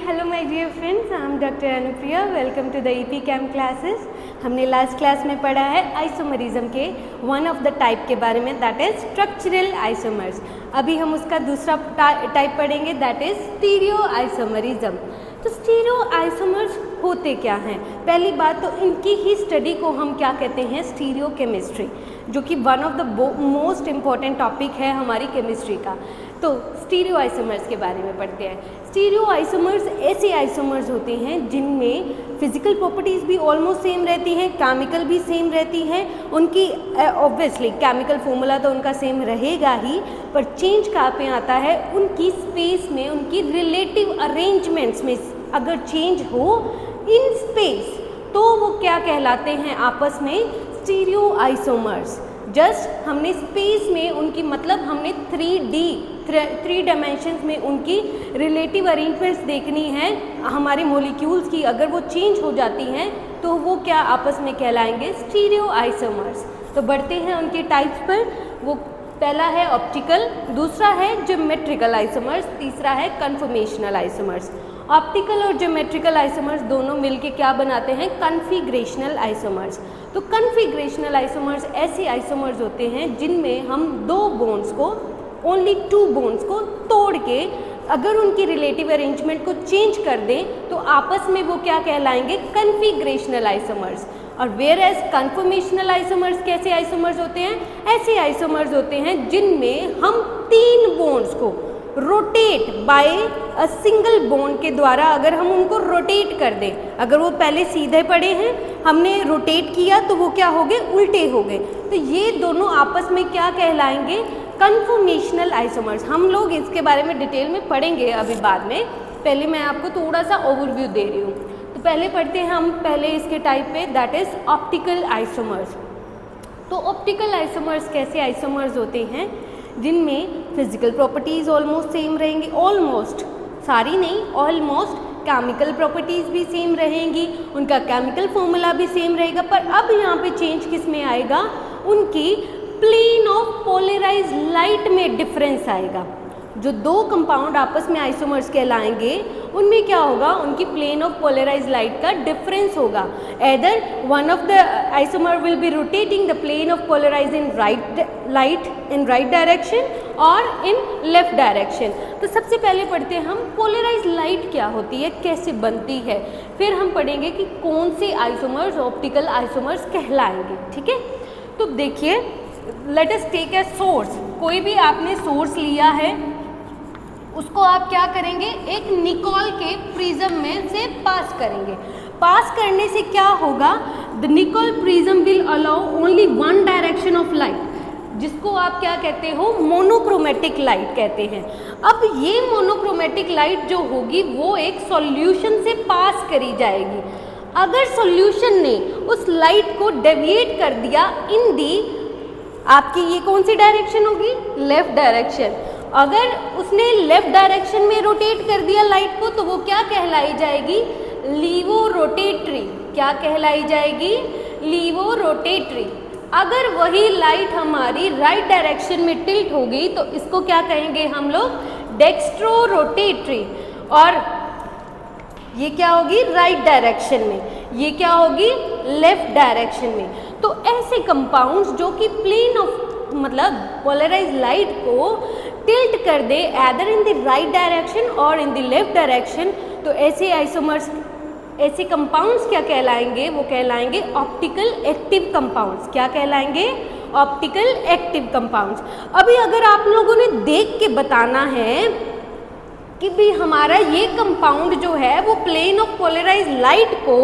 Hello my dear friends, I am doctor Anupriya. Welcome to the E P cam classes. हमने last class में पढ़ा है isomerism के one of the type के बारे में, दैट इज स्ट्रक्चरल आइसोमर्स। अभी हम उसका दूसरा टाइप पढ़ेंगे, दैट इज स्टीरियो आइसोमरिज्म। तो स्टीरियो आइसोमर्स होते क्या हैं? पहली बात तो इनकी ही स्टडी को हम क्या कहते हैं, स्टीरियो केमिस्ट्री, जो कि one of the most important topic है हमारी केमिस्ट्री का। तो स्टीरियो आइसोमर्स के बारे में पढ़ते हैं। स्टीरियो आइसोमर्स ऐसे आइसोमर्स होते हैं जिनमें फिजिकल प्रॉपर्टीज़ भी ऑलमोस्ट सेम रहती हैं, केमिकल भी सेम रहती हैं। उनकी ऑब्वियसली केमिकल फॉर्मूला तो उनका सेम रहेगा ही, पर चेंज कहाँ पे आता है, उनकी स्पेस में, उनकी रिलेटिव अरेंजमेंट्स में अगर चेंज हो इन स्पेस तो वो क्या कहलाते हैं आपस में, स्टीरियो आइसोमर्स। जस्ट हमने स्पेस में उनकी, मतलब हमने 3 डायमेंशंस में उनकी रिलेटिव अरेंजमेंट्स देखनी है हमारे मॉलिक्यूल्स की। अगर वो चेंज हो जाती हैं तो वो क्या आपस में कहलाएंगे, स्टीरियो आइसोमर्स। तो बढ़ते हैं उनके टाइप्स पर। वो पहला है ऑप्टिकल, दूसरा है ज्योमेट्रिकल आइसोमर्स, तीसरा है कन्फॉर्मेशनल आइसोमर्स। ऑप्टिकल और ज्योमेट्रिकल आइसोमर्स दोनों मिलके क्या बनाते हैं, कन्फिग्रेशनल आइसोमर्स। तो कन्फिग्रेशनल आइसोमर्स ऐसे आइसोमर्स होते हैं जिनमें हम 2 बॉन्ड्स को, ओनली 2 बॉन्ड्स को तोड़ के अगर उनकी रिलेटिव अरेंजमेंट को चेंज कर दें तो आपस में वो क्या कहलाएंगे, कन्फिग्रेशनल आइसोमर्स। और वेयर एज कन्फॉर्मेशनल आइसोमर्स कैसे आइसोमर्स होते हैं, ऐसे आइसोमर्स होते हैं जिनमें हम 3 बॉन्ड्स को rotate bye a single bond के द्वारा अगर हम उनको रोटेट कर दें, अगर वो पहले सीधे पड़े हैं, हमने रोटेट किया तो वो क्या हो गए, उल्टे हो गए। तो ये दोनों आपस में क्या कहलाएंगे, कन्फॉर्मेशनल आइसोमर्स। हम लोग इसके बारे में डिटेल में पढ़ेंगे अभी बाद में, पहले मैं आपको थोड़ा सा ओवरव्यू दे रही हूँ। तो पहले पढ़ते हैं हम पहले इसके टाइप पे, दैट इज ऑप्टिकल आइसोमर्स। तो ऑप्टिकल आइसोमर्स कैसे आइसोमर्स होते हैं, जिनमें फिजिकल प्रॉपर्टीज़ ऑलमोस्ट सेम रहेंगी, ऑलमोस्ट, सारी नहीं, ऑलमोस्ट। केमिकल प्रॉपर्टीज़ भी सेम रहेंगी, उनका केमिकल फॉर्मूला भी सेम रहेगा। पर अब यहाँ पे चेंज किस में आएगा, उनकी प्लेन ऑफ पोलराइज लाइट में डिफरेंस आएगा। जो 2 कंपाउंड आपस में आइसोमर्स कहलाएंगे उनमें क्या होगा, उनकी प्लेन ऑफ पोलराइज लाइट का डिफरेंस होगा। Either one of the isomer will be rotating the plane of polarize in right direction और इन लेफ्ट डायरेक्शन। तो सबसे पहले पढ़ते हैं हम पोलराइज लाइट क्या होती है, कैसे बनती है, फिर हम पढ़ेंगे कि कौन से आइसोमर्स ऑप्टिकल आइसोमर्स कहलाएंगे। ठीक है, तो देखिए, let us take a source. कोई भी आपने सोर्स लिया है, उसको आप क्या करेंगे, एक निकोल के प्रिज्म में से पास करेंगे। पास करने से क्या होगा, the Nicol prism will allow only 1 direction of light, जिसको आप क्या कहते हो, मोनोक्रोमेटिक लाइट कहते हैं। अब ये मोनोक्रोमेटिक लाइट जो होगी वो एक सॉल्यूशन से पास करी जाएगी। अगर सॉल्यूशन ने उस लाइट को डेविएट कर दिया इन दी, आपकी ये कौन सी डायरेक्शन होगी, लेफ्ट डायरेक्शन। अगर उसने लेफ्ट डायरेक्शन में रोटेट कर दिया लाइट को तो वो क्या कहलाई जाएगी, लीवो रोटेटरी। क्या कहलाई जाएगी, लीवो रोटेटरी। अगर वही लाइट हमारी राइट डायरेक्शन में टिल्ट होगी तो इसको क्या कहेंगे हम लोग, डेक्स्ट्रो रोटेटरी। और ये क्या होगी, राइट डायरेक्शन में, ये क्या होगी, लेफ्ट डायरेक्शन में। तो ऐसे कंपाउंड्स जो कि प्लेन ऑफ, मतलब पोलराइज लाइट को टिल्ट कर दे either in the right direction और इन द लेफ्ट डायरेक्शन, तो ऐसे आइसोमर्स, ऐसे कंपाउंड्स क्या कहलाएंगे, वो कहलाएंगे ऑप्टिकल एक्टिव कंपाउंड्स। क्या कहलाएंगे, ऑप्टिकल एक्टिव कंपाउंड्स। अभी अगर आप लोगों ने देख के बताना है कि भी हमारा ये कंपाउंड जो है वो प्लेन ऑफ पोलराइज लाइट को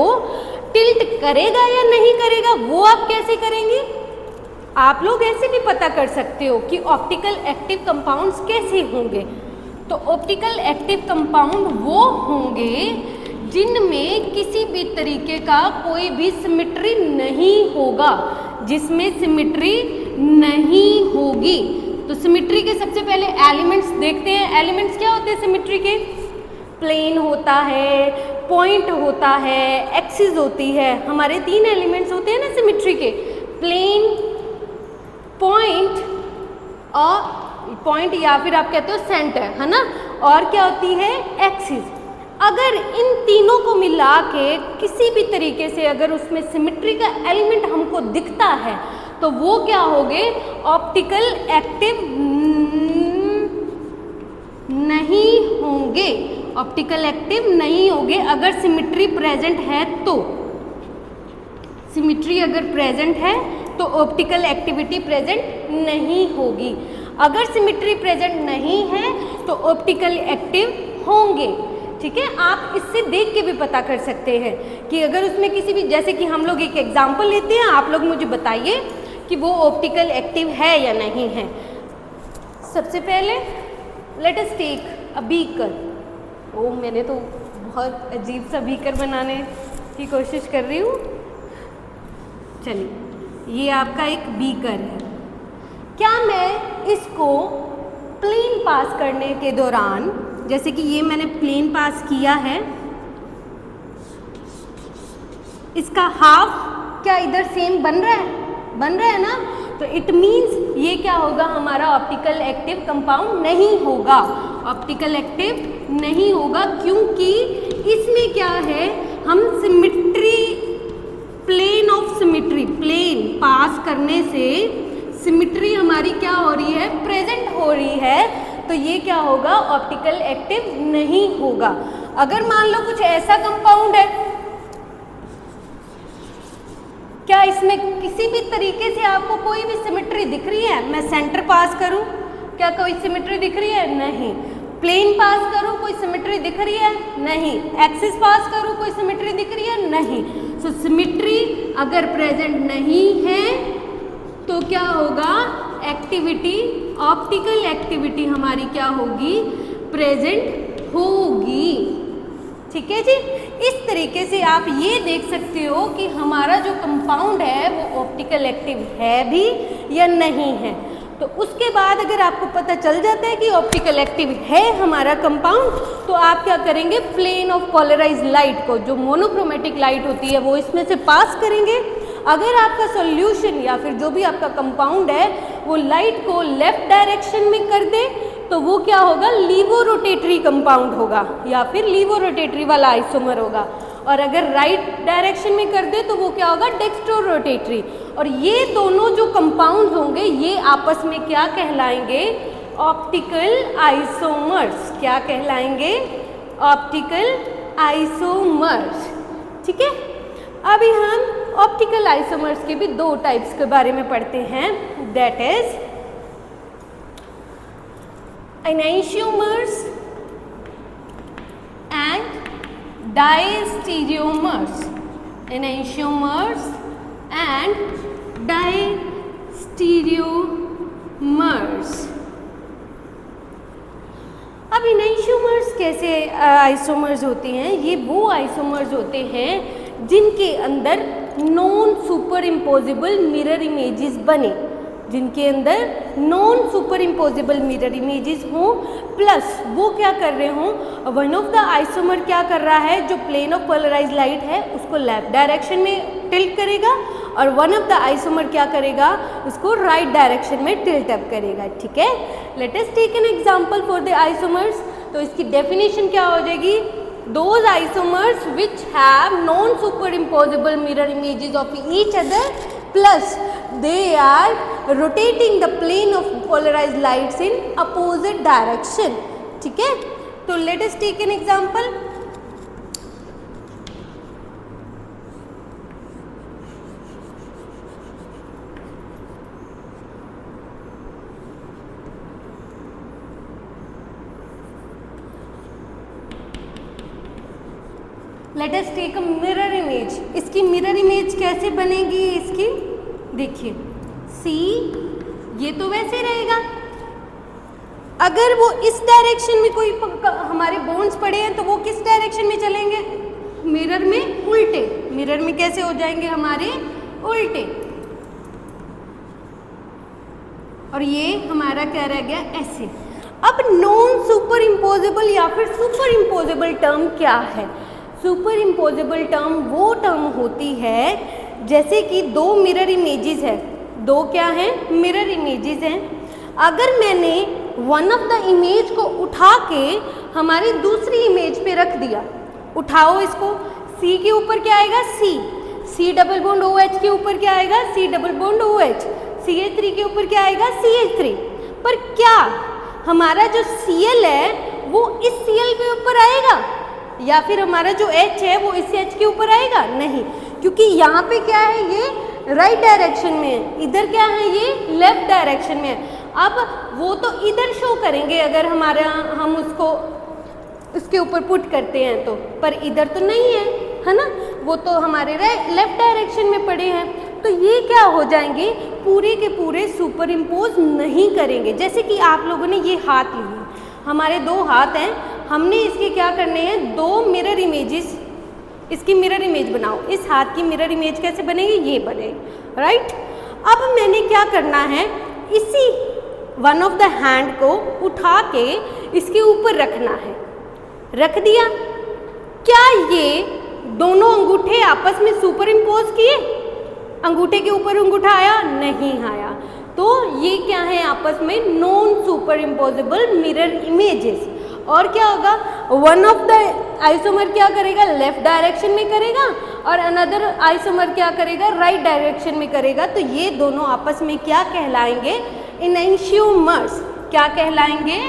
टिल्ट करेगा या नहीं करेगा, वो आप कैसे करेंगे, आप लोग ऐसे भी पता कर सकते हो कि ऑप्टिकल एक्टिव कंपाउंड्स कैसे होंगे। तो ऑप्टिकल एक्टिव कंपाउंड वो होंगे जिनमें किसी भी तरीके का कोई भी सिमेट्री नहीं होगा, जिसमें सिमेट्री नहीं होगी। तो सिमेट्री के सबसे पहले एलिमेंट्स देखते हैं। एलिमेंट्स क्या होते हैं सिमेट्री के, प्लेन होता है, पॉइंट होता है, एक्सिस होती है। हमारे 3 एलिमेंट्स होते हैं ना सिमेट्री के, प्लेन, पॉइंट और पॉइंट या फिर आप कहते हो सेंटर, है ना, और क्या होती है, एक्सिस। अगर इन तीनों को मिला के किसी भी तरीके से अगर उसमें सिमेट्री का एलिमेंट हमको दिखता है तो वो क्या होंगे, ऑप्टिकल एक्टिव नहीं होंगे, ऑप्टिकल एक्टिव नहीं होंगे अगर सिमेट्री प्रेजेंट है तो। सिमेट्री अगर प्रेजेंट है तो ऑप्टिकल एक्टिविटी प्रेजेंट नहीं होगी। अगर सिमेट्री प्रेजेंट नहीं है तो ऑप्टिकल एक्टिव होंगे। ठीक है, आप इससे देख के भी पता कर सकते हैं कि अगर उसमें किसी भी, जैसे कि हम लोग एक एग्जांपल लेते हैं, आप लोग मुझे बताइए कि वो ऑप्टिकल एक्टिव है या नहीं है। सबसे पहले let us take a beaker. ओ, मैंने तो बहुत अजीब सा बीकर बनाने की कोशिश कर रही हूँ। चलिए, ये आपका एक बीकर है। क्या मैं इसको प्लेन पास करने के दौरान, जैसे कि ये मैंने प्लेन पास किया है, इसका हाफ क्या इधर सेम बन रहा है? बन रहा है ना? तो इट मीन्स ये क्या होगा, हमारा ऑप्टिकल एक्टिव कंपाउंड नहीं होगा। ऑप्टिकल एक्टिव नहीं होगा क्योंकि इसमें क्या है, हम symmetry, plane of symmetry, plane pass करने से सिमेट्री हमारी क्या हो रही है, प्रेजेंट हो रही है। तो ये क्या होगा, ऑप्टिकल एक्टिव नहीं होगा। अगर मान लो कुछ ऐसा कंपाउंड है, क्या इसमें किसी भी तरीके से आपको कोई भी सिमेट्री दिख रही है? मैं सेंटर पास करूं, क्या कोई सिमेट्री दिख रही है? नहीं। प्लेन पास करूं, कोई सिमेट्री दिख रही है? नहीं। एक्सिस पास करूं, कोई सिमेट्री दिख रही है? नहीं। सो सिमेट्री अगर प्रेजेंट नहीं है तो क्या होगा, एक्टिविटी, ऑप्टिकल एक्टिविटी हमारी क्या होगी, प्रेजेंट होगी। ठीक है जी, इस तरीके से आप ये देख सकते हो कि हमारा जो कंपाउंड है वो ऑप्टिकल एक्टिव है भी या नहीं है। तो उसके बाद अगर आपको पता चल जाता है कि ऑप्टिकल एक्टिव है हमारा कंपाउंड, तो आप क्या करेंगे, प्लेन ऑफ पोलराइज्ड लाइट को, जो मोनोक्रोमेटिक लाइट होती है, वो इसमें से पास करेंगे। अगर आपका सॉल्यूशन या फिर जो भी आपका कंपाउंड है वो लाइट को लेफ्ट डायरेक्शन में कर दे तो वो क्या होगा, लीवो रोटेटरी कंपाउंड होगा या फिर लीवो रोटेटरी वाला आइसोमर होगा। और अगर राइट डायरेक्शन में कर दे तो वो क्या होगा, डेक्स्ट्रो रोटेटरी। और ये दोनों जो कंपाउंड्स होंगे ये आपस में क्या कहलाएंगे, ऑप्टिकल आइसोमर्स। क्या कहलाएंगे, ऑप्टिकल आइसोमर्स। ठीक है, अभी हम ऑप्टिकल आइसोमर्स के भी दो टाइप्स के बारे में पढ़ते हैं, that is enantiomers and diastereomers. Enantiomers and diastereomers. अब एनाइशियोमर्स कैसे आइसोमर्स होते हैं, ये वो आइसोमर्स होते हैं जिनके अंदर non super imposable mirror images बने, जिनके अंदर non super imposable mirror images हों, प्लस वो क्या कर रहे हों, वन ऑफ द आइसोमर क्या कर रहा है, जो प्लेन ऑफ पोलराइज्ड लाइट है उसको लेफ्ट डायरेक्शन में टिल्ट करेगा और वन ऑफ द आइसोमर क्या करेगा, उसको राइट डायरेक्शन में टिल्ट अप करेगा। ठीक है, let us take an example for the isomers. तो इसकी डेफिनेशन क्या हो जाएगी, those isomers which have non-superimposable mirror images of each other plus they are rotating the plane of polarized lights in opposite direction. ठीक है, तो let us take an example. Let us take a mirror image. इसकी mirror image कैसे बनेगी, इसकी देखिए, सी ये तो वैसे रहेगा। अगर वो इस डायरेक्शन में कोई हमारे बोन्स पड़े हैं तो वो किस डायरेक्शन में चलेंगे, मिरर में उल्टे। मिरर में कैसे हो जाएंगे हमारे, उल्टे। और ये हमारा क्या रह गया, ऐसे। अब नॉन सुपर इम्पोजेबल या फिर सुपर इम्पोजेबल टर्म क्या है, सुपर इम्पोजेबल टर्म वो टर्म होती है जैसे कि दो मिरर इमेजेस है, दो क्या हैं, मिरर इमेजेस हैं। अगर मैंने वन ऑफ द इमेज को उठा के हमारी दूसरी इमेज पे रख दिया उठाओ इसको, C के ऊपर क्या आएगा C डबल बॉन्ड OH के ऊपर क्या आएगा C double bond OH, CH3 के ऊपर क्या आएगा CH3। पर क्या हमारा जो Cl है वो इस Cl के ऊपर आएगा या फिर हमारा जो H है वो इस H के ऊपर आएगा? नहीं, क्योंकि यहाँ पे क्या है ये राइट डायरेक्शन में है, इधर क्या है ये लेफ्ट डायरेक्शन में है। अब वो तो इधर शो करेंगे अगर हमारा हम उसको उसके ऊपर पुट करते हैं तो, पर इधर तो नहीं है ना, वो तो हमारे लेफ्ट डायरेक्शन में पड़े हैं। तो ये क्या हो जाएंगे, पूरे के पूरे सुपर इम्पोज नहीं करेंगे। जैसे कि आप लोगों ने ये हाथ लिए, हमारे दो हाथ हैं, हमने इसके क्या करने हैं, दो मिरर इमेजेस, इसकी मिरर इमेज बनाओ। इस हाथ की मिरर इमेज कैसे बनेगी, ये बनेगी, राइट। अब मैंने क्या करना है, इसी वन ऑफ द हैंड को उठा के इसके ऊपर रखना है। रख दिया, क्या ये दोनों अंगूठे आपस में सुपर इम्पोज किए? अंगूठे के ऊपर अंगूठा आया? नहीं आया। तो ये क्या है आपस में non super imposable mirror images. और क्या होगा, वन ऑफ द आइसोमर क्या करेगा, लेफ्ट डायरेक्शन में करेगा और अनदर आइसोमर क्या करेगा, राइट डायरेक्शन में करेगा। तो ये दोनों आपस में क्या कहलाएंगे, इनैंशियोमर्स। क्या कहलाएंगे,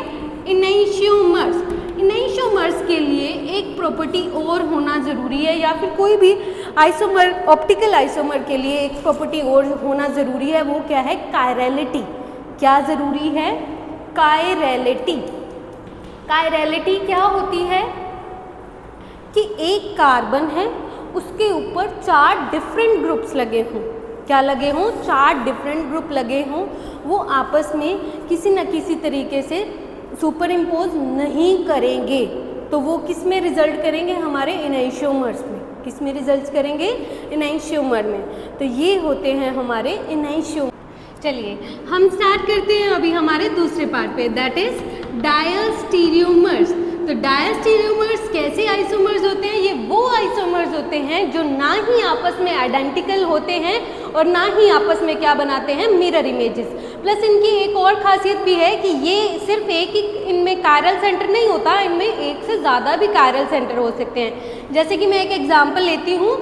इनैंशियोमर्स। इनैंशियोमर्स के लिए एक प्रॉपर्टी और होना ज़रूरी है, या फिर कोई भी आइसोमर, ऑप्टिकल आइसोमर के लिए एक प्रॉपर्टी और होना ज़रूरी है। वो क्या है, कायरलिटी। क्या ज़रूरी है, कायरलिटी। कायरलिटी क्या होती है कि एक कार्बन है, उसके ऊपर 4 डिफरेंट ग्रुप्स लगे हों। क्या लगे हों, 4 डिफरेंट ग्रुप लगे हों, वो आपस में किसी न किसी तरीके से सुपर इम्पोज नहीं करेंगे। तो वो किस में रिजल्ट करेंगे, हमारे इनैंशियोमर्स में। किस में रिजल्ट करेंगे, इनैंशियोमर में। तो ये होते हैं हमारे इनैंशियोमर। चलिए हम स्टार्ट करते हैं अभी हमारे दूसरे पार्ट पे, दैट इज डायस्टीरियोमर्स। तो डायस्टीरियोमर्स कैसे आइसोमर्स होते हैं, ये वो आइसोमर्स होते हैं जो ना ही आपस में आइडेंटिकल होते हैं और ना ही आपस में क्या बनाते हैं, मिरर इमेजेस। प्लस इनकी एक और खासियत भी है कि ये सिर्फ एक ही इनमें कायरल सेंटर नहीं होता, इनमें एक से ज़्यादा भी कायरल सेंटर हो सकते हैं। जैसे कि मैं एक एग्जाम्पल लेती हूँ,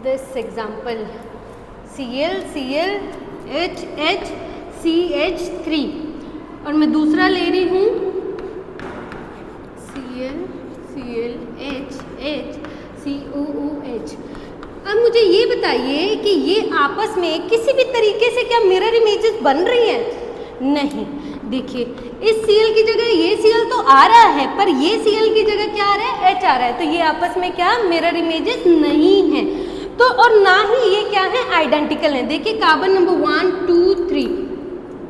this example Cl Cl H H CH3 और मैं दूसरा ले रही हूँ Cl Cl H H COOH। अब मुझे ये बताइए कि ये आपस में किसी भी तरीके से क्या मिरर इमेजेस बन रही हैं? नहीं। देखिए इस Cl की जगह ये Cl तो आ रहा है, पर ये Cl की जगह क्या आ रहा है, H आ रहा है। तो ये आपस में क्या मिरर इमेजेस नहीं है। तो और ना ही ये क्या है, आइडेंटिकल है। देखिए कार्बन नंबर 1 2 3,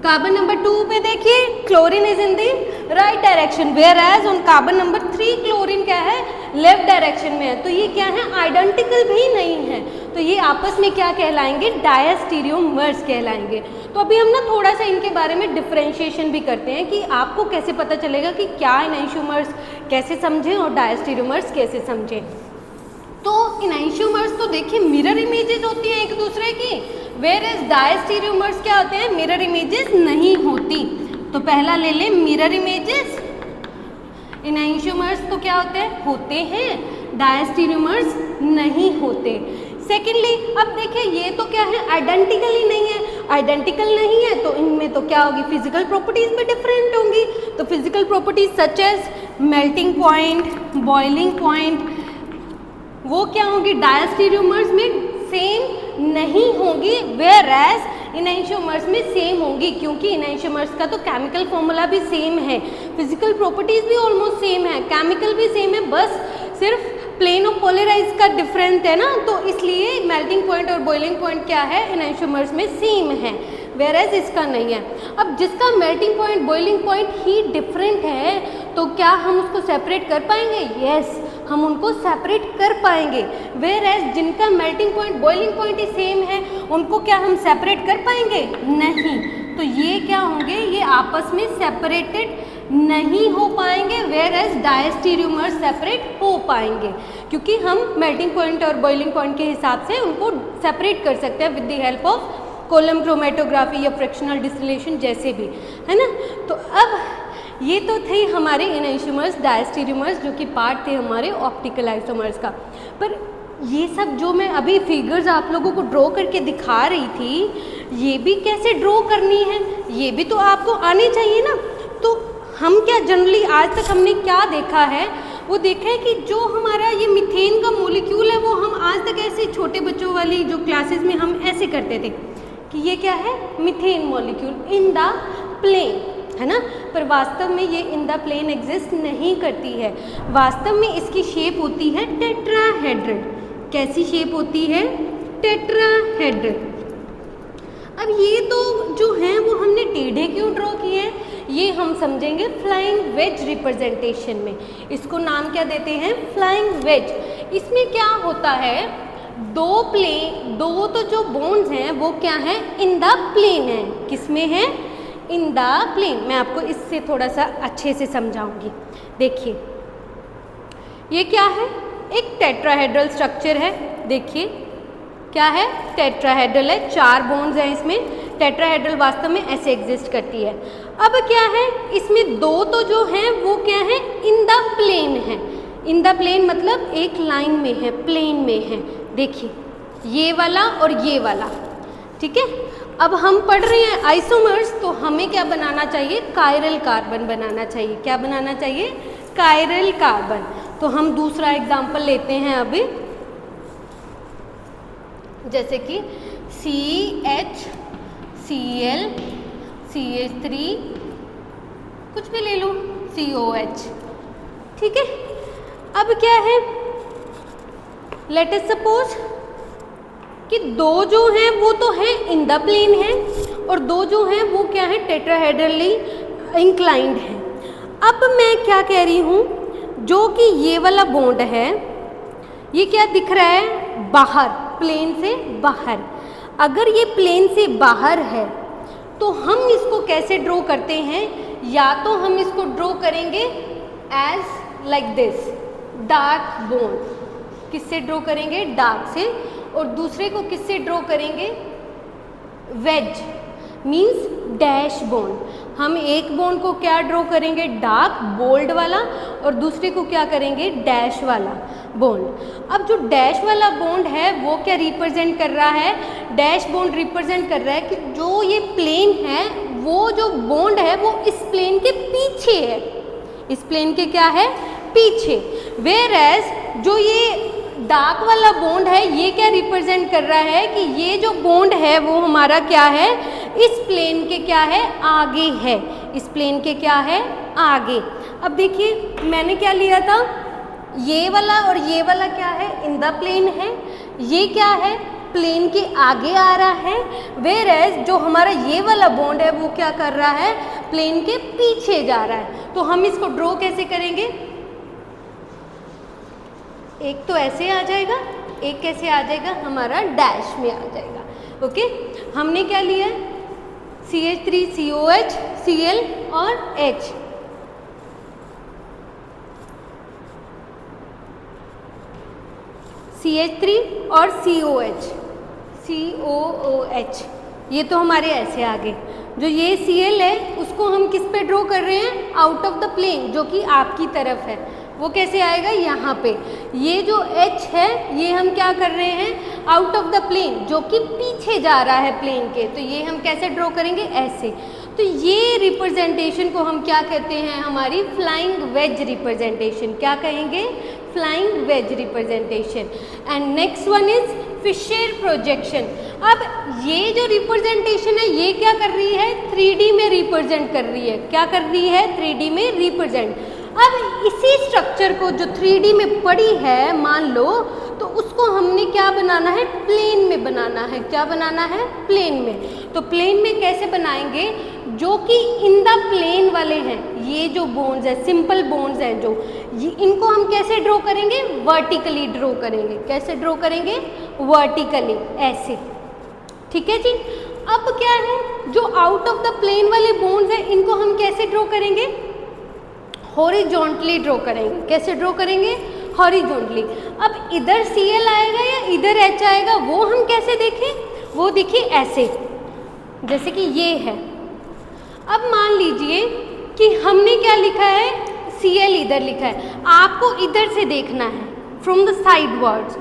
कार्बन नंबर 2 पे देखिए chlorine is in the right direction, whereas on carbon number 3 chlorine क्या है, लेफ्ट डायरेक्शन में है। तो ये क्या है, आइडेंटिकल भी नहीं है। तो ये आपस में क्या कहलाएंगे, डायस्टीरियोमर्स कहलाएंगे। तो अभी हम ना थोड़ा सा इनके बारे में डिफरेंशिएशन भी करते हैं कि आपको कैसे पता चलेगा कि क्या इनैंशियोमर्स कैसे समझें और डायस्टीरियोमर्स कैसे समझें। तो इनैंशियोमर्स तो देखिए मिरर इमेजेस होती हैं एक दूसरे की, वेयर एज डायस्टीरियोमर्स क्या होते हैं, मिरर इमेजेस नहीं होती। तो पहला ले लें मिरर इमेजेस। इनैंशियोमर्स तो क्या होते हैं, डायस्टीरियोमर्स नहीं होते। सेकेंडली अब देखिए ये तो क्या है, आइडेंटिकल ही नहीं है। आइडेंटिकल नहीं है तो इनमें तो क्या होगी, फिजिकल प्रॉपर्टीज भी डिफरेंट होंगी। तो physical properties such as melting point, boiling point, वो क्या होगी, डायस्टीरियोमर्स में सेम नहीं होगी, वेयर एज इनैंशियोमर्स में सेम होंगी। क्योंकि इनैंशियोमर्स का तो केमिकल फॉर्मूला भी सेम है, फिजिकल प्रॉपर्टीज भी ऑलमोस्ट सेम है, केमिकल भी सेम है, बस सिर्फ प्लेन ऑफ पोलराइज का डिफरेंट है ना। तो इसलिए मेल्टिंग पॉइंट और बॉइलिंग पॉइंट क्या है, इनैंशियोमर्स में सेम है, वेयर एज इसका नहीं है। अब जिसका मेल्टिंग पॉइंट बॉइलिंग पॉइंट ही डिफरेंट है तो क्या हम उसको सेपरेट कर पाएंगे? यस, हम उनको सेपरेट कर पाएंगे। वेयर एज जिनका मेल्टिंग पॉइंट बॉइलिंग पॉइंट ही सेम है उनको क्या हम सेपरेट कर पाएंगे? नहीं। तो ये क्या होंगे, ये आपस में सेपरेटेड नहीं हो पाएंगे, वेयर एज डायस्टीरियोमर्स सेपरेट हो पाएंगे, क्योंकि हम मेल्टिंग पॉइंट और बॉइलिंग पॉइंट के हिसाब से उनको सेपरेट कर सकते हैं with the help of column chromatography या फ्रैक्शनल डिस्टिलेशन जैसे भी, है ना। तो अब ये तो थे हमारे एनाइसोमर्स, डायस्टेरियोमर्स, जो कि पार्ट थे हमारे ऑप्टिकल आइसोमर्स का। पर ये सब जो मैं अभी फिगर्स आप लोगों को ड्रॉ करके दिखा रही थी, ये भी कैसे ड्रॉ करनी है, ये भी तो आपको आने चाहिए ना। तो हम क्या जनरली आज तक हमने क्या देखा है, वो देखा है कि जो हमारा ये मीथेन का मॉलिक्यूल है वो हम आज तक ऐसे छोटे बच्चों वाली जो क्लासेस में हम ऐसे करते थे कि ये क्या है, methane molecule in the plane, है ना। पर वास्तव में ये इन द प्लेन एग्जिस्ट नहीं करती है। वास्तव में इसकी शेप होती है टेट्राहेड्रल। कैसी शेप होती है, टेट्राहेड्रल। अब ये तो जो हैं वो हमने टेढ़े क्यों ड्रॉ किए हैं, ये हम समझेंगे फ्लाइंग वेज रिप्रेजेंटेशन में। इसको नाम क्या देते हैं, फ्लाइंग वेज। इसमें क्या होता है, दो तो जो बोन्स हैं वो क्या है, इन द प्लेन है। किस में है, इन द प्लेन। मैं आपको इससे थोड़ा सा अच्छे से समझाऊंगी। देखिए ये क्या है, एक टेट्राहेड्रल स्ट्रक्चर है। देखिए क्या है, टेट्राहेड्रल है, 4 बोन्स हैं इसमें। टेट्राहेड्रल वास्तव में ऐसे एग्जिस्ट करती है। अब क्या है, इसमें 2 तो जो हैं वो क्या है, इन द प्लेन है। इन द प्लेन मतलब एक लाइन में है, प्लेन में है। देखिए ये वाला और ये वाला, ठीक है। अब हम पढ़ रहे हैं आइसोमर्स, तो हमें क्या बनाना चाहिए, कायरल कार्बन बनाना चाहिए। क्या बनाना चाहिए, कायरल कार्बन। तो हम दूसरा एग्जाम्पल लेते हैं अभी, जैसे कि CH Cl CH3 कुछ भी ले लो, COH, ठीक है। अब क्या है, लेट अस सपोज कि 2 जो हैं वो तो हैं इन द प्लेन है, और 2 जो हैं वो क्या है, टेट्राहेड्रली इंक्लाइंड है। अब मैं क्या कह रही हूँ, जो कि ये वाला बॉन्ड है, ये क्या दिख रहा है, बाहर, प्लेन से बाहर। अगर ये प्लेन से बाहर है तो हम इसको कैसे ड्रॉ करते हैं, या तो हम इसको ड्रॉ करेंगे as like this, dark bond. किससे ड्रॉ करेंगे, डार्क से। और दूसरे को किससे ड्रॉ करेंगे, वेज, मीन्स डैश बॉन्ड। हम एक बॉन्ड को क्या ड्रॉ करेंगे, डार्क बोल्ड वाला, और दूसरे को क्या करेंगे, डैश वाला बॉन्ड। अब जो डैश वाला बॉन्ड है वो क्या रिप्रेजेंट कर रहा है, डैश बॉन्ड रिप्रेजेंट कर रहा है कि जो ये प्लेन है, वो जो बॉन्ड है वो इस प्लेन के पीछे है, इस प्लेन के क्या है, पीछे। वेयर एज जो ये डार्क वाला बॉन्ड है, ये क्या रिप्रेजेंट कर रहा है कि ये जो बॉन्ड है वो हमारा क्या है, इस प्लेन के क्या है, आगे है, इस प्लेन के क्या है, आगे। अब देखिए मैंने क्या लिया था, ये वाला और ये वाला क्या है, इन द प्लेन है, ये क्या है, प्लेन के आगे आ रहा है। वेयर एज जो हमारा ये वाला बॉन्ड है वो क्या कर रहा है, प्लेन के पीछे जा रहा है। तो हम इसको ड्रॉ कैसे करेंगे, एक तो ऐसे आ जाएगा, एक कैसे आ जाएगा, हमारा डैश में आ जाएगा। ओके, हमने क्या लिया है, CH3 COH Cl और H। CH3 और COOH, ये तो हमारे ऐसे आगे। जो ये Cl है उसको हम किस पे ड्रॉ कर रहे हैं, आउट ऑफ द प्लेन, जो कि आपकी तरफ है। वो कैसे आएगा, यहाँ पे। ये जो H है ये हम क्या कर रहे हैं, आउट ऑफ द प्लेन, जो कि पीछे जा रहा है प्लेन के। तो ये हम कैसे ड्रॉ करेंगे, ऐसे। तो ये रिप्रेजेंटेशन को हम क्या कहते हैं, हमारी फ्लाइंग वेज रिप्रेजेंटेशन। क्या कहेंगे, flying wedge representation. And next one is Fischer projection. अब ये जो रिप्रेजेंटेशन है ये क्या कर रही है, 3D में रिप्रेजेंट कर रही है। क्या कर रही है, 3D में रिप्रेजेंट। अब इसी स्ट्रक्चर को जो 3D में पड़ी है, मान लो, तो उसको हमने क्या बनाना है, प्लेन में बनाना है। क्या बनाना है, प्लेन में। तो प्लेन में कैसे बनाएंगे, जो कि इन द प्लेन वाले हैं। ये जो बोन्स है, सिंपल बोन्स हैं जो, इनको हम कैसे ड्रॉ करेंगे, वर्टिकली ड्रॉ करेंगे। कैसे ड्रॉ करेंगे, वर्टिकली, ऐसे। ठीक है जी। अब क्या है, जो आउट ऑफ द प्लेन वाले बोन्स हैं इनको हम कैसे ड्रॉ करेंगे, हॉरिजॉन्टली ड्रॉ करेंगे। कैसे ड्रॉ करेंगे, हॉरिजॉन्टली। अब इधर Cl आएगा या इधर H आएगा, वो हम कैसे देखें, वो देखिए ऐसे, जैसे कि ये है। अब मान लीजिए कि हमने क्या लिखा है, Cl इधर लिखा है, आपको इधर से देखना है फ्रॉम द साइड वर्ड्स।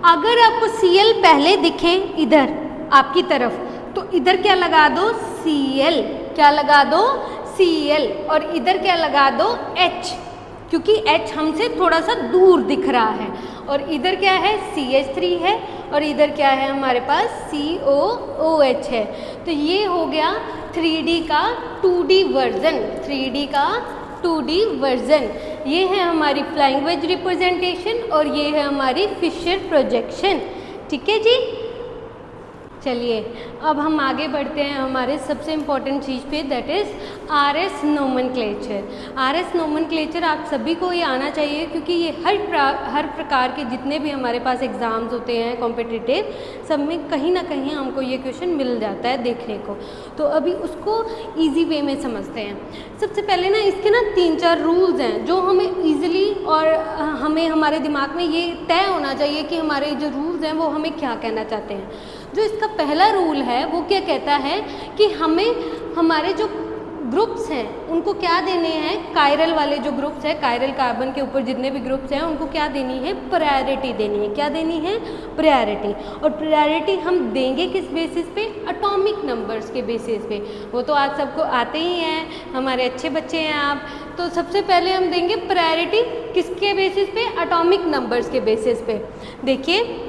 अगर आपको Cl पहले दिखे इधर आपकी तरफ तो इधर क्या लगा दो, Cl, क्या लगा दो, Cl, और इधर क्या लगा दो, H, क्योंकि H हमसे थोड़ा सा दूर दिख रहा है, और इधर क्या है, CH3 है, और इधर क्या है हमारे पास, COOH है। तो ये हो गया 3D का 2D वर्जन, 3D का 2D वर्जन। ये है हमारी फ्लाइंग वेज रिप्रेजेंटेशन और ये है हमारी फिशर प्रोजेक्शन। ठीक है जी, चलिए अब हम आगे बढ़ते हैं हमारे सबसे इम्पॉर्टेंट चीज़ पे, that is RS nomenclature. RS nomenclature आप सभी को ये आना चाहिए, क्योंकि ये हर प्रकार के जितने भी हमारे पास एग्ज़ाम्स होते हैं कॉम्पिटिटिव, सब में कहीं ना कहीं हमको ये क्वेश्चन मिल जाता है देखने को। तो अभी उसको ईजी वे में समझते हैं। सबसे पहले ना इसके ना 3-4 रूल्स हैं जो हमें ईजिली और हमें हमारे दिमाग में ये तय होना चाहिए कि हमारे जो रूल्स हैं वो हमें क्या कहना चाहते हैं। जो इसका पहला रूल है वो क्या कहता है कि हमें हमारे जो ग्रुप्स हैं उनको क्या देने हैं, कायरल वाले जो ग्रुप्स हैं, कायरल कार्बन के ऊपर जितने भी ग्रुप्स हैं उनको क्या देनी है, प्रायोरिटी देनी है। क्या देनी है, प्रायोरिटी। और प्रायोरिटी हम देंगे किस बेसिस पे, एटॉमिक नंबर्स के बेसिस पे। वो तो आज सबको आते ही हैं, हमारे अच्छे बच्चे हैं आप। तो सबसे पहले हम देंगे प्रायोरिटी किसके बेसिस पे, एटॉमिक नंबर्स के बेसिस पे। देखिए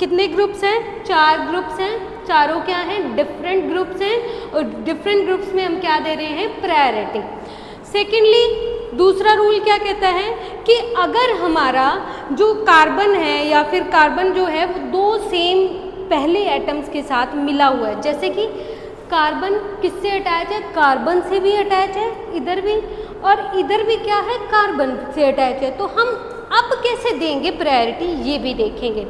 कितने ग्रुप्स हैं, 4 ग्रुप्स हैं, चारों क्या हैं, डिफरेंट ग्रुप्स हैं, और डिफरेंट ग्रुप्स में हम क्या दे रहे हैं, प्रायोरिटी। सेकेंडली दूसरा रूल क्या कहता है कि अगर हमारा जो कार्बन है या फिर कार्बन जो है वो 2 सेम पहले एटम्स के साथ मिला हुआ है, जैसे कि कार्बन किससे अटैच है, कार्बन से भी अटैच है इधर भी, और इधर भी क्या है, कार्बन से अटैच है, तो हम अब कैसे देंगे प्रायोरिटी ये भी देखेंगे।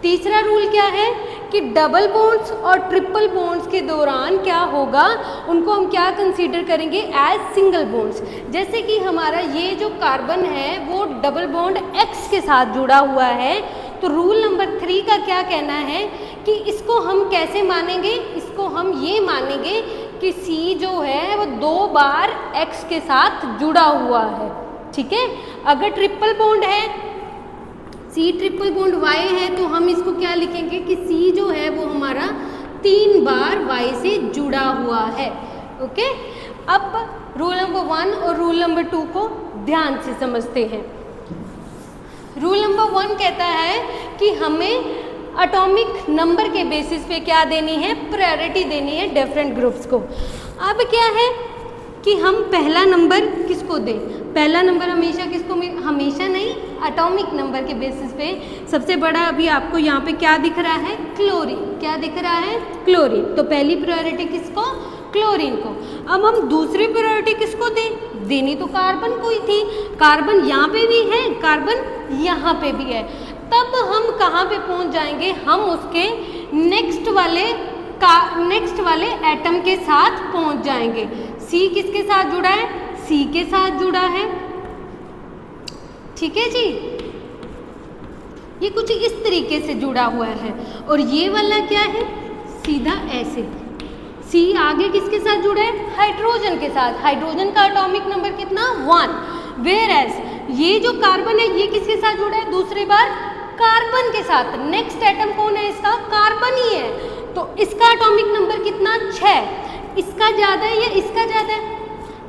तीसरा रूल क्या है कि डबल बॉन्ड्स और ट्रिपल बॉन्ड्स के दौरान क्या होगा, उनको हम क्या कंसीडर करेंगे, एज सिंगल बॉन्ड्स। जैसे कि हमारा ये जो कार्बन है वो डबल बॉन्ड X के साथ जुड़ा हुआ है, तो रूल नंबर 3 का क्या कहना है कि इसको हम कैसे मानेंगे, इसको हम ये मानेंगे कि C जो है वो 2 बार X के साथ जुड़ा हुआ है। ठीक है, अगर ट्रिपल बॉन्ड है, C ट्रिपल बॉन्ड Y है, तो हम इसको क्या लिखेंगे कि C जो है वो हमारा 3 बार Y से जुड़ा हुआ है। ओके, अब रूल नंबर 1 और रूल नंबर 2 को ध्यान से समझते हैं। रूल नंबर 1 कहता है कि हमें एटॉमिक नंबर के बेसिस पे क्या देनी है, प्रायोरिटी देनी है डिफरेंट ग्रुप्स को। अब क्या है कि हम पहला नंबर किसको दें, पहला नंबर हमेशा किसको, हमेशा नहीं, एटॉमिक नंबर के बेसिस पे सबसे बड़ा अभी आपको यहाँ पे क्या दिख रहा है, क्लोरीन। क्या दिख रहा है, क्लोरीन। तो पहली प्रायोरिटी किसको, क्लोरीन को। अब हम दूसरी प्रायोरिटी किसको दें, देनी तो कार्बन को ही थी, कार्बन यहाँ पे भी है, कार्बन यहाँ पे भी है। तब हम कहाँ पे पहुँच जाएंगे, हम उसके नेक्स्ट वाले एटम के साथ पहुँच जाएंगे। C किसके साथ जुड़ा है, C के साथ जुड़ा है। ठीक है जी, ये कुछ इस तरीके से जुड़ा हुआ है, और ये वाला क्या है, सीधा ऐसे। C आगे किसके साथ जुड़ा है, हाइड्रोजन के साथ। हाइड्रोजन का एटॉमिक नंबर कितना, 1। वेयर एज ये जो कार्बन है ये किसके साथ जुड़ा है, दूसरी बार कार्बन के साथ। नेक्स्ट एटम कौन है इसका, कार्बन ही है, तो इसका एटॉमिक नंबर कितना, 6। इसका ज़्यादा है या इसका ज़्यादा है,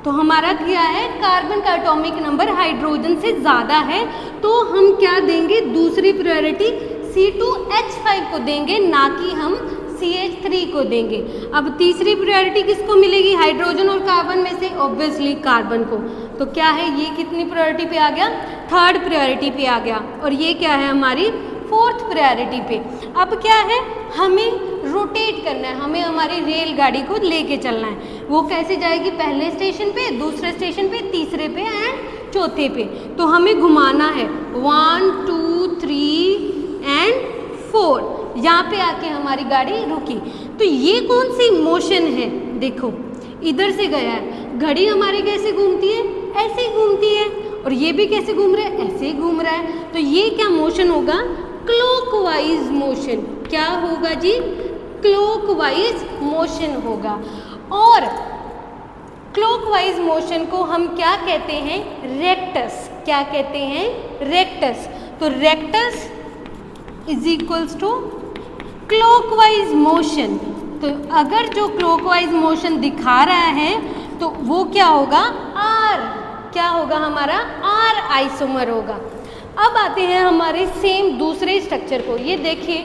तो हमारा क्या है, कार्बन का एटॉमिक नंबर हाइड्रोजन से ज़्यादा है, तो हम क्या देंगे, दूसरी प्रायोरिटी C2H5 को देंगे, ना कि हम CH3 को देंगे। अब तीसरी प्रायोरिटी किसको मिलेगी, हाइड्रोजन और कार्बन में से ऑब्वियसली कार्बन को। तो क्या है, ये कितनी प्रायोरिटी पे आ गया, 3rd प्रायोरिटी पे आ गया, और ये क्या है हमारी 4th प्रायोरिटी पे। अब क्या है, हमें रोटेट करना है, हमें हमारी रेलगाड़ी को लेके चलना है। वो कैसे जाएगी, पहले स्टेशन पे, दूसरे स्टेशन पे, तीसरे पे एंड चौथे पे। तो हमें घुमाना है 1 2 3 एंड 4, यहाँ पे आके हमारी गाड़ी रुकी। तो ये कौन सी मोशन है, देखो इधर से गया है, घड़ी हमारी कैसे घूमती है, ऐसे ही घूमती है, और ये भी कैसे घूम रहा है, ऐसे ही घूम रहा है। तो ये क्या मोशन होगा, क्लॉकवाइज मोशन। क्या होगा जी, क्लॉकवाइज मोशन होगा। और क्लॉकवाइज मोशन को हम क्या कहते हैं? रेक्टस। क्या कहते हैं? रेक्टस। तो rectus is equals to clockwise motion. तो अगर जो क्लॉकवाइज मोशन दिखा रहा है तो वो क्या होगा? आर। क्या होगा हमारा? आर आइसोमर होगा। अब आते हैं हमारे सेम दूसरे स्ट्रक्चर को। ये देखिए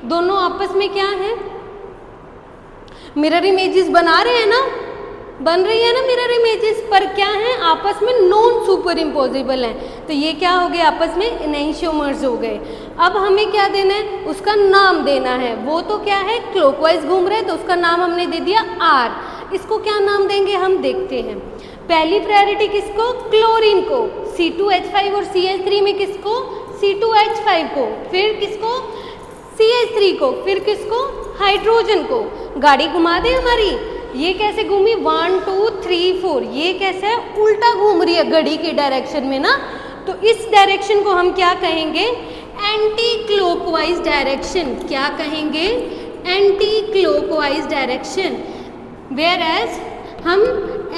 दोनों आपस में क्या है? मिरर इमेजेस बना रहे हैं ना, बन रही है ना मिरर इमेजेस, पर क्या है? आपस में नॉन सुपर इम्पोजिबल हैं। तो ये क्या हो गए? आपस में एनेंशियोमर्स हो गए। अब हमें क्या देना है? उसका नाम देना है। वो तो क्या है? क्लॉकवाइज घूम रहे हैं तो उसका नाम हमने दे दिया आर। इसको क्या नाम देंगे हम देखते हैं। पहली प्रायोरिटी किसको? क्लोरीन को। C2H5 और CH3 में किसको? C2H5 को। फिर किसको? CH3 को। फिर किसको? हाइड्रोजन को। गाड़ी घुमा दे हमारी। ये कैसे घूमी? 1 2 3 4। ये कैसे है? उल्टा घूम रही है घड़ी की डायरेक्शन में ना। तो इस डायरेक्शन को हम क्या कहेंगे? Anti clockwise direction. क्या कहेंगे? Anti clockwise direction. Whereas हम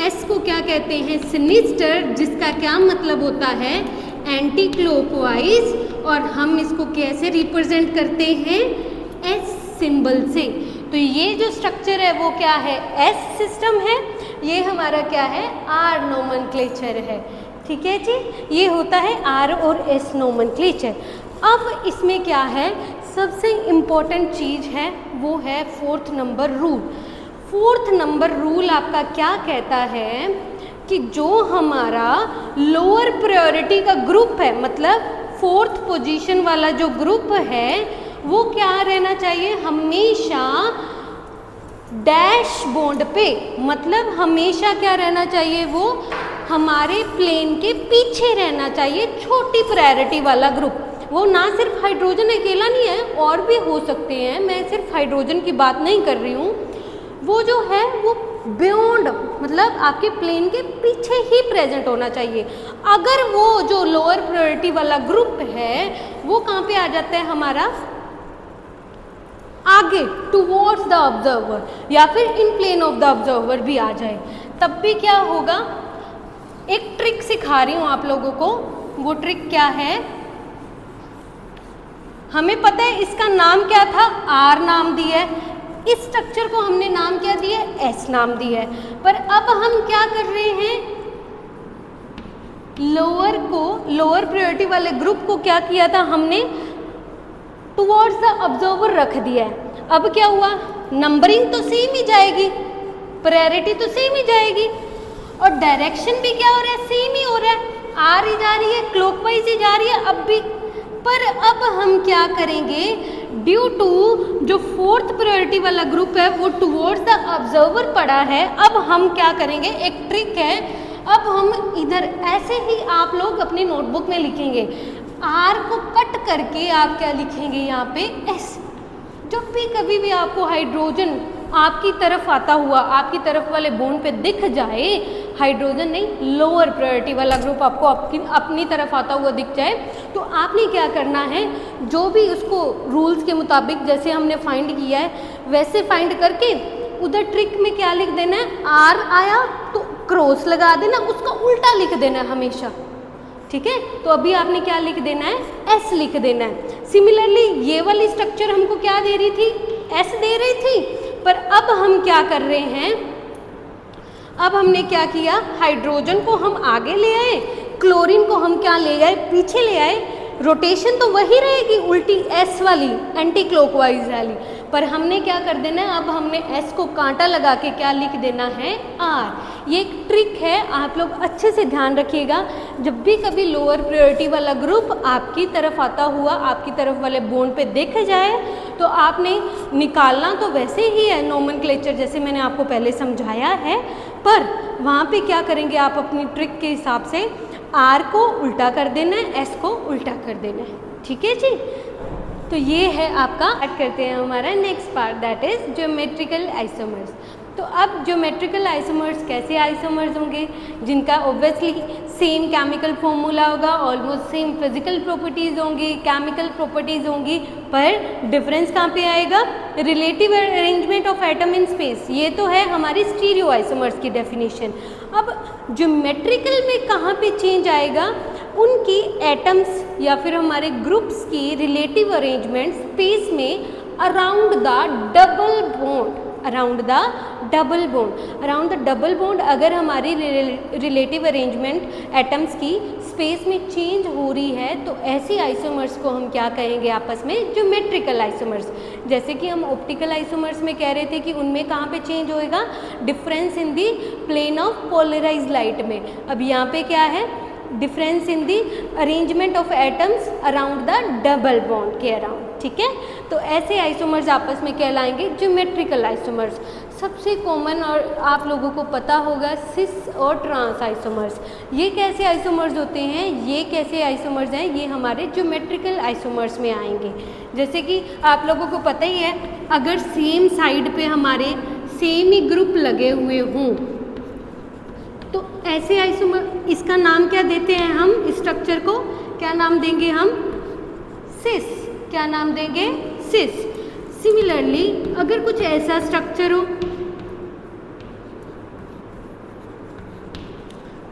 एस को क्या कहते हैं? सिनिस्टर, जिसका क्या मतलब होता है? Anti clockwise. और हम इसको कैसे रिप्रेजेंट करते हैं? एस सिंबल से। तो ये जो स्ट्रक्चर है वो क्या है? एस सिस्टम है। ये हमारा क्या है? आर नोमेनक्लेचर है। ठीक है जी, ये होता है आर और एस नोमेनक्लेचर। अब इसमें क्या है? सबसे इम्पोर्टेंट चीज़ है वो है 4th number rule. 4th number rule आपका क्या कहता है कि जो हमारा लोअर प्रायोरिटी का ग्रुप है, मतलब 4th पोजीशन वाला जो ग्रुप है, वो क्या रहना चाहिए? हमेशा डैश बॉन्ड पे। मतलब हमेशा क्या रहना चाहिए? वो हमारे प्लेन के पीछे रहना चाहिए। छोटी प्रायोरिटी वाला ग्रुप। वो ना सिर्फ हाइड्रोजन अकेला नहीं है, और भी हो सकते हैं। मैं सिर्फ हाइड्रोजन की बात नहीं कर रही हूँ। वो जो है वो बियॉन्ड, मतलब आपके प्लेन के पीछे ही प्रेजेंट होना चाहिए। अगर वो जो लोअर प्रायोरिटी वाला ग्रुप है वो कहाँ पे आ जाता है हमारा? आगे, टुवर्ड्स द ऑब्जर्वर, या फिर इन प्लेन ऑफ द ऑब्जर्वर भी आ जाए, तब भी क्या होगा? एक ट्रिक सिखा रही हूँ आप लोगों को। वो ट्रिक क्या है? हमें पता है इसका नाम क्या था? आर नाम दिया है। इस स्ट्रक्चर को हमने नाम क्या दिया है? एस नाम दिया है। पर अब हम क्या कर रहे हैं? लोअर प्रायोरिटी वाले ग्रुप को क्या किया था हमने? टुवर्ड्स द ऑब्जर्वर रख दिया है। अब क्या हुआ? नंबरिंग तो सेम ही जाएगी, प्रायोरिटी तो सेम ही जाएगी, और डायरेक्शन भी क्या हो रहा है? सेम ही हो रहा है। आर ही जा रही है, क्लॉकवाइज ही जा रही है अब भी। पर अब हम क्या करेंगे? ड्यू टू जो 4th प्रायोरिटी वाला ग्रुप है वो टुवर्ड्स द ऑब्जर्वर पड़ा है, अब हम क्या करेंगे? एक ट्रिक है। अब हम इधर ऐसे ही आप लोग अपनी नोटबुक में लिखेंगे। आर को कट करके आप क्या लिखेंगे? यहाँ पे एस। जब भी कभी भी आपको हाइड्रोजन आपकी तरफ आता हुआ, आपकी तरफ वाले बॉन्ड पे दिख जाए, हाइड्रोजन नहीं, लोअर प्रायोरिटी वाला ग्रुप आपको अपनी तरफ आता हुआ दिख जाए, तो आपने क्या करना है? जो भी उसको रूल्स के मुताबिक जैसे हमने फाइंड किया है वैसे फाइंड करके उधर ट्रिक में क्या लिख देना है? आर आया तो क्रॉस लगा देना, उसका उल्टा लिख देना है हमेशा। ठीक है, तो अभी आपने क्या लिख देना है? एस लिख देना है। सिमिलरली ये वाली स्ट्रक्चर हमको क्या दे रही थी? एस दे रही थी। पर अब हम क्या कर रहे हैं? अब हमने क्या किया? हाइड्रोजन को हम आगे ले आए, क्लोरीन को हम क्या ले आए? पीछे ले आए। रोटेशन तो वही रहेगी, उल्टी एस वाली, एंटी क्लॉकवाइज वाली, पर हमने क्या कर देना है? अब हमने एस को कांटा लगा के क्या लिख देना है? आर। ये एक ट्रिक है, आप लोग अच्छे से ध्यान रखिएगा। जब भी कभी लोअर प्रायोरिटी वाला ग्रुप आपकी तरफ आता हुआ आपकी तरफ वाले बॉन्ड पे दिख जाए तो आपने निकालना तो वैसे ही है नोमेनक्लेचर, जैसे मैंने आपको पहले समझाया है, पर वहाँ पे क्या करेंगे आप? अपनी ट्रिक के हिसाब से आर को उल्टा कर देना है, एस को उल्टा कर देना है। ठीक है जी, तो ये है आपका। ऐड करते हैं हमारा next part, that is geometrical isomers. तो अब ज्योमेट्रिकल आइसोमर्स कैसे आइसोमर्स होंगे? जिनका ऑब्वियसली सेम केमिकल फॉर्मूला होगा, ऑलमोस्ट सेम फिजिकल प्रॉपर्टीज़ होंगी, केमिकल प्रॉपर्टीज़ होंगी, पर डिफरेंस कहाँ पे आएगा? Relative arrangement of atom in space. ये तो है हमारी स्टीरियो आइसोमर्स की डेफिनेशन। अब ज्योमेट्रिकल में कहाँ पे चेंज आएगा, उनकी एटम्स या फिर हमारे ग्रुप्स की रिलेटिव अरेंजमेंट स्पेस में around the double bond, around the double bond, around the double bond अगर हमारी रिलेटिव अरेंजमेंट एटम्स की स्पेस में चेंज हो रही है तो ऐसे आइसोमर्स को हम क्या कहेंगे आपस में, ज्योमेट्रिकल आइसोमर्स। जैसे कि हम ऑप्टिकल आइसोमर्स में कह रहे थे कि उनमें कहाँ पे चेंज होएगा, difference in the plane of polarized light में। अब यहाँ पे क्या है, difference in the arrangement of atoms around the double bond के अराउंड, ठीक है। तो ऐसे आइसोमर्स आपस में कहलाएंगे ज्योमेट्रिकल आइसोमर्स। सबसे कॉमन और आप लोगों को पता होगा सिस और ट्रांस आइसोमर्स। ये कैसे आइसोमर्स होते हैं, ये कैसे आइसोमर्स हैं, ये हमारे ज्योमेट्रिकल आइसोमर्स में आएंगे। जैसे कि आप लोगों को पता ही है, अगर सेम साइड पे हमारे सेम ही ग्रुप लगे हुए हों तो ऐसे आइसोमर, इसका नाम क्या देते हैं हम, स्ट्रक्चर को क्या नाम देंगे हम, सिस। क्या नाम देंगे, सिस। सिमिलरली अगर कुछ ऐसा स्ट्रक्चर हो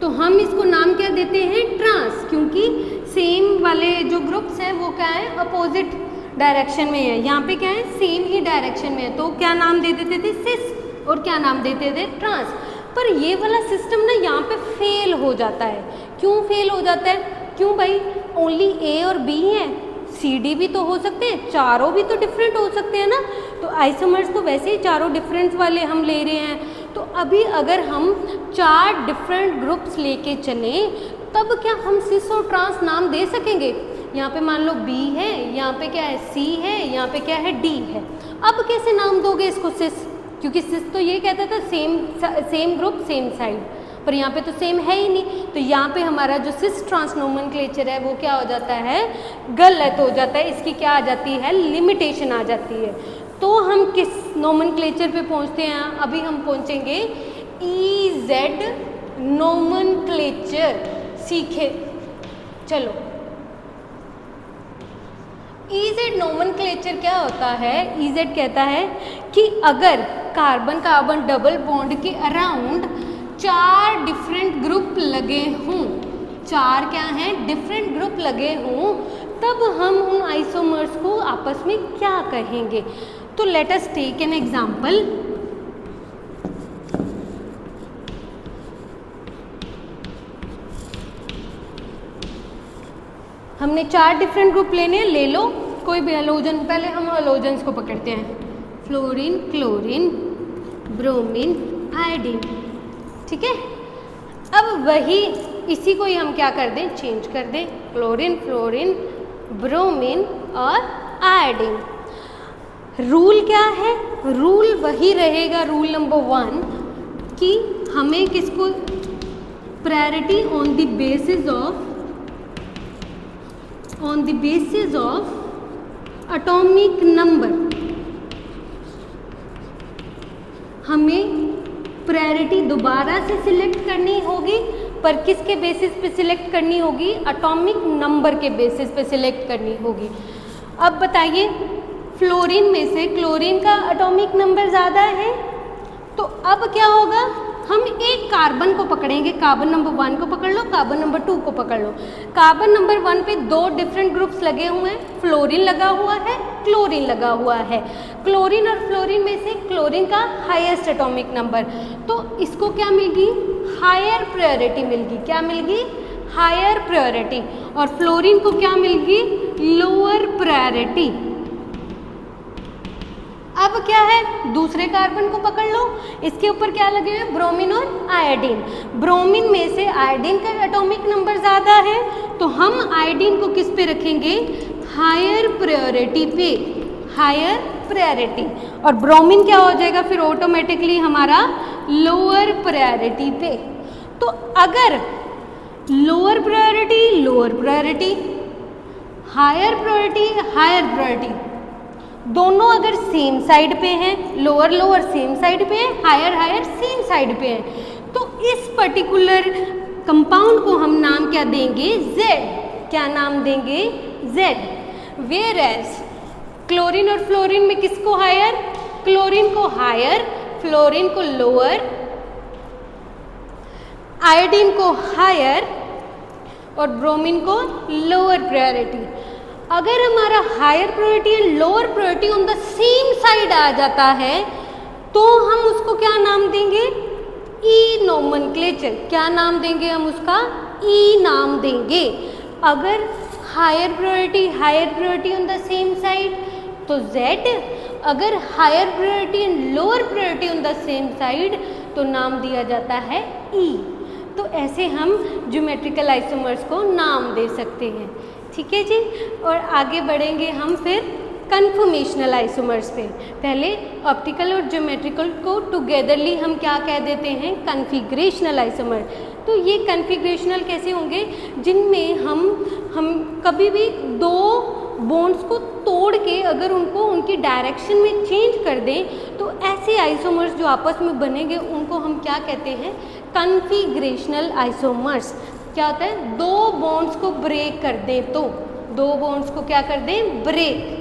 तो हम इसको नाम क्या देते हैं, ट्रांस, क्योंकि सेम वाले जो ग्रुप्स हैं वो क्या है, अपोजिट डायरेक्शन में है। यहाँ पे क्या है, सेम ही डायरेक्शन में है, तो क्या नाम दे देते थे, सिस, और क्या नाम देते थे, ट्रांस। पर ये वाला सिस्टम ना यहाँ पे फेल हो जाता है। क्यों फेल हो जाता है, क्यों भाई, ओनली ए और बी है, सी डी भी तो हो सकते हैं, चारों भी तो डिफरेंट हो सकते हैं ना। तो आइसोमर्स तो वैसे ही चारों डिफरेंस वाले हम ले रहे हैं। तो अभी अगर हम 4 डिफरेंट ग्रुप्स लेके चलें तब क्या हम सिस और ट्रांस नाम दे सकेंगे। यहाँ पे मान लो बी है, यहाँ पे क्या है, सी है, यहाँ पे क्या है, डी है। अब कैसे नाम दोगे इसको सिस, क्योंकि सिस तो ये कहता था सेम ग्रुप सेम साइड, पर यहाँ पे तो सेम है ही नहीं। तो यहाँ पे हमारा जो सिस ट्रांस नोमेनक्लेचर है वो क्या हो जाता है, गलत हो जाता है। इसकी क्या आ जाती है, लिमिटेशन आ जाती है। तो हम किस नोमेनक्लेचर पे पहुँचते हैं, अभी हम पहुँचेंगे EZ नोमेनक्लेचर। सीखे चलो, EZ नोमेनक्लेचर क्या होता है, EZ कहता है कि अगर कार्बन कार्बन डबल बॉन्ड के अराउंड 4 डिफरेंट ग्रुप लगे हों, 4 क्या हैं, डिफरेंट ग्रुप लगे हों, तब हम उन आइसोमर्स को आपस में क्या कहेंगे। तो let us take an example. हमने 4 डिफरेंट ग्रुप लेने हैं, ले लो कोई भी हेलोजन। पहले हम हेलोजन्स को पकड़ते हैं, फ्लोरीन, क्लोरीन, ब्रोमीन, आयोडीन, ठीक है। अब वही इसी को ही हम क्या कर दें, चेंज कर दें, क्लोरीन, फ्लोरीन, ब्रोमीन और आयोडीन। रूल क्या है, रूल वही रहेगा, रूल नंबर 1 कि हमें किसको, priority on the basis of atomic number. हमें प्रायोरिटी दोबारा से सिलेक्ट करनी होगी, पर किसके बेसिस पे सिलेक्ट करनी होगी, एटॉमिक नंबर के बेसिस पे सिलेक्ट करनी होगी। अब बताइए, फ्लोरीन में से क्लोरीन का एटॉमिक नंबर ज़्यादा है, तो अब क्या होगा, हम एक कार्बन को पकड़ेंगे, कार्बन नंबर 1 को पकड़ लो, कार्बन नंबर 2 को पकड़ लो। कार्बन नंबर 1 पे 2 डिफरेंट ग्रुप्स लगे हुए हैं, फ्लोरीन लगा हुआ है, क्लोरीन लगा हुआ है। क्लोरीन और फ्लोरीन में से क्लोरीन का हाईएस्ट एटॉमिक नंबर, तो इसको क्या मिलगी, हायर प्रायोरिटी मिलगी। क्या मिलगी, हायर प्रायोरिटी। और फ्लोरीन को क्या मिलगी, लोअर प्रायोरिटी। अब क्या है, दूसरे कार्बन को पकड़ लो, इसके ऊपर क्या लगे हुए, ब्रोमीन और आयोडीन। ब्रोमीन में से आयोडीन का एटॉमिक नंबर ज़्यादा है, तो हम आयोडीन को किस पे रखेंगे, हायर प्रायोरिटी पे, हायर प्रायोरिटी। और ब्रोमीन क्या हो जाएगा फिर ऑटोमेटिकली हमारा लोअर प्रायोरिटी पे। तो अगर लोअर प्रायोरिटी, हायर प्रायोरिटी दोनों अगर सेम साइड पे हैं, लोअर सेम साइड पे है, हायर सेम साइड पे है, तो इस पर्टिकुलर कंपाउंड को हम नाम क्या देंगे, Z। क्या नाम देंगे, Z। वेयर एज क्लोरीन और फ्लोरीन में किसको हायर, क्लोरीन को हायर, फ्लोरीन को लोअर, आयोडीन को हायर और ब्रोमीन को लोअर प्रायोरिटी। अगर हमारा higher priority and lower priority on the same side आ जाता है तो हम उसको क्या नाम देंगे? E nomenclature. क्या नाम देंगे हम उसका? ई नाम देंगे। अगर higher priority on the same side तो Z, अगर higher priority and lower priority on the same side तो नाम दिया जाता है E। तो ऐसे हम ज्योमेट्रिकल आइसोमर्स को नाम दे सकते हैं। ठीक है जी। और आगे बढ़ेंगे हम फिर कन्फॉर्मेशनल आइसोमर्स पे। पहले ऑप्टिकल और ज्योमेट्रिकल को टुगेदरली हम क्या कह देते हैं? Configurational isomer. तो ये कन्फिग्रेशनल कैसे होंगे? जिनमें हम कभी भी दो बॉन्ड्स को तोड़ के अगर उनको उनकी डायरेक्शन में चेंज कर दें तो ऐसे आइसोमर्स जो आपस में बनेंगे उनको हम क्या कहते हैं? Configurational isomers. क्या होता है? दो बॉन्ड्स को ब्रेक कर दें तो, दो बॉन्ड्स को क्या कर दें? ब्रेक।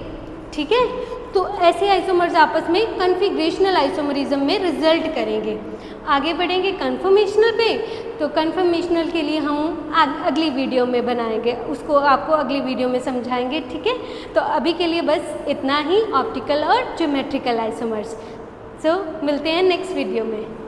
ठीक है। तो ऐसे आइसोमर्स आपस में कन्फिग्रेशनल आइसोमरिज्म में रिजल्ट करेंगे। आगे बढ़ेंगे कन्फॉर्मेशनल पे। तो कन्फॉर्मेशनल के लिए हम अगली वीडियो में बनाएंगे, उसको आपको अगली वीडियो में समझाएंगे। ठीक है। तो अभी के लिए बस इतना ही, ऑप्टिकल और ज्योमेट्रिकल आइसोमर्स। सो मिलते हैं नेक्स्ट वीडियो में।